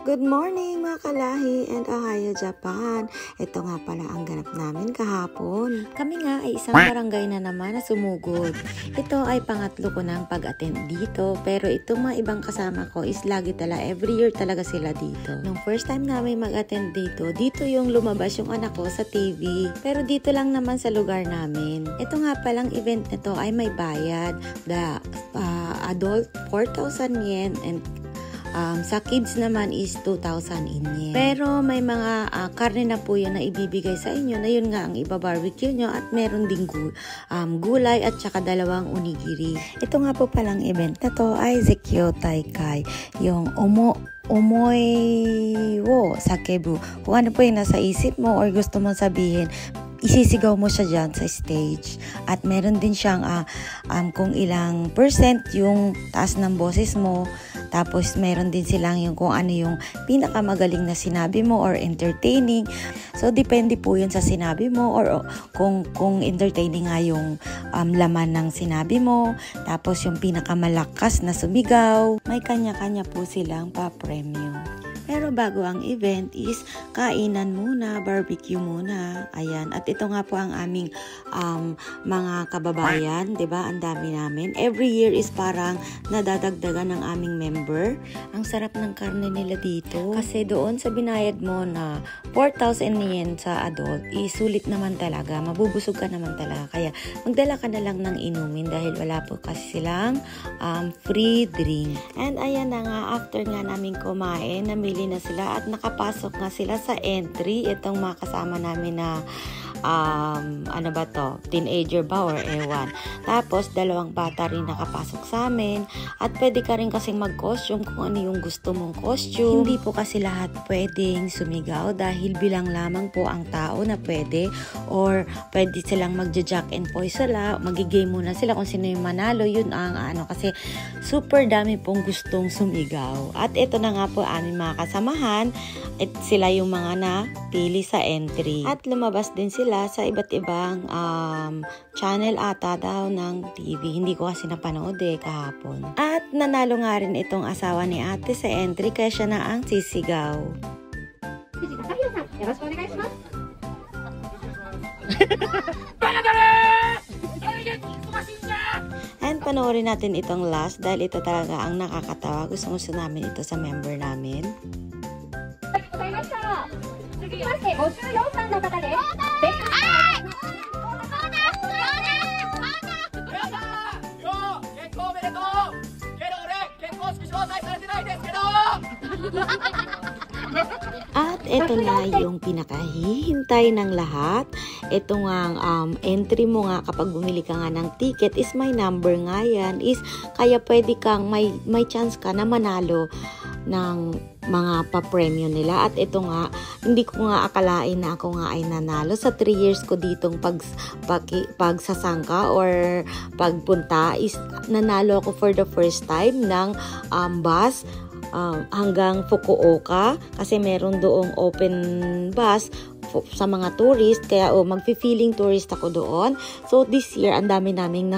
Good morning mga kalahi and Ohayo Japan. Ito nga pala ang ganap namin kahapon. Kami nga ay isang barangay na naman na sumugod. Ito ay pangatlo ko ng pag-attend dito, pero itong mga ibang kasama ko is every year talaga sila dito. Nung first time namin mag-attend dito yung lumabas yung anak ko sa TV. Pero dito lang naman sa lugar namin. Ito nga palang event nito ay may bayad. The adult 4,000 yen and sa kids naman is 2,000 yen. Pero may mga karne na po yun na ibibigay sa inyo na yun nga ang ibabarbecue nyo at meron ding gulay at saka 2 onigiri. Ito nga po palang event na to ay Zekyo Taikai. Yung Omoy wo sakebu. Kung ano po yung nasa isip mo or gusto mong sabihin, isisigaw mo siya dyan sa stage. At meron din siyang kung ilang percent yung taas ng boses mo. Tapos meron din silang yung kung ano yung pinakamagaling na sinabi mo or entertaining. So depende po yun sa sinabi mo or kung entertaining nga yung laman ng sinabi mo. Tapos yung pinakamalakas na sumigaw. May kanya-kanya po silang pa-premyo. Pero bago ang event is kainan muna, barbecue muna. Ayan. At ito nga po ang aming mga kababayan, 'di ba? Ang dami namin. Every year is parang nadadagdagan ng aming member. Ang sarap ng karne nila dito. Kasi doon sa binayad mo na 4,000 yen sa adult, sulit naman talaga. Mabubusog ka naman talaga. Kaya magdala ka na lang ng inumin dahil wala po kasi silang free drink. And ayan na nga, after nga namin kumain, namili na sila at nakapasok nga sila sa entry. Itong mga kasama namin na ano ba to? Teenager ba or ewan. Tapos 2 bata rin nakapasok sa amin at pwede ka rin kasing mag-costume kung ano yung gusto mong costume. Hindi po kasi lahat pwedeng sumigaw dahil bilang lamang po ang tao na pwede or pwede silang magja-jack and poise sila. Magigame muna sila kung sino yung manalo. Yun ang kasi super dami pong gustong sumigaw. At ito na nga po aming mga kasamahan. At sila yung mga napili sa entry. At lumabas din sila sa iba't ibang channel ata daw ng TV. Hindi ko kasi napanood kahapon. At nanalo nga rin itong asawa ni ate sa entry kaya siya na ang sisigaw. And panoorin natin itong last dahil ito talaga ang nakakatawa. Gusto namin ito sa member namin. 54番の方です。At ito na yung pinakahihintay ng lahat. Ito nga entry mo nga kapag bumili ka nga ng ticket is may number nga yan. Kaya pwede kang may chance ka na manalo ng mga pa-premyo nila. At ito nga, hindi ko nga akalain na ako nga ay nanalo. Sa 3 years ko ditong pagsasangka or pagpunta is nanalo ako for the first time ng bus hanggang Fukuoka kasi meron doong open bus sa mga tourist, kaya magfi-feeling tourist ako doon. So this year ang dami naming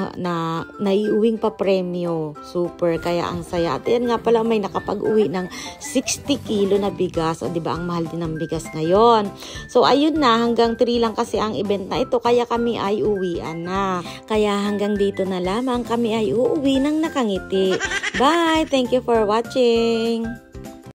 naiuwing pa premyo. Super, kaya ang saya. At yan nga pala may nakapag-uwi ng 60 kilo na bigas. O diba ang mahal din ng bigas ngayon. So ayun na, hanggang 3 lang kasi ang event na ito, kaya kami ay uwian na. Kaya hanggang dito na lamang kami ay uuwi ng nakangiti. Bye! Thank you for watching!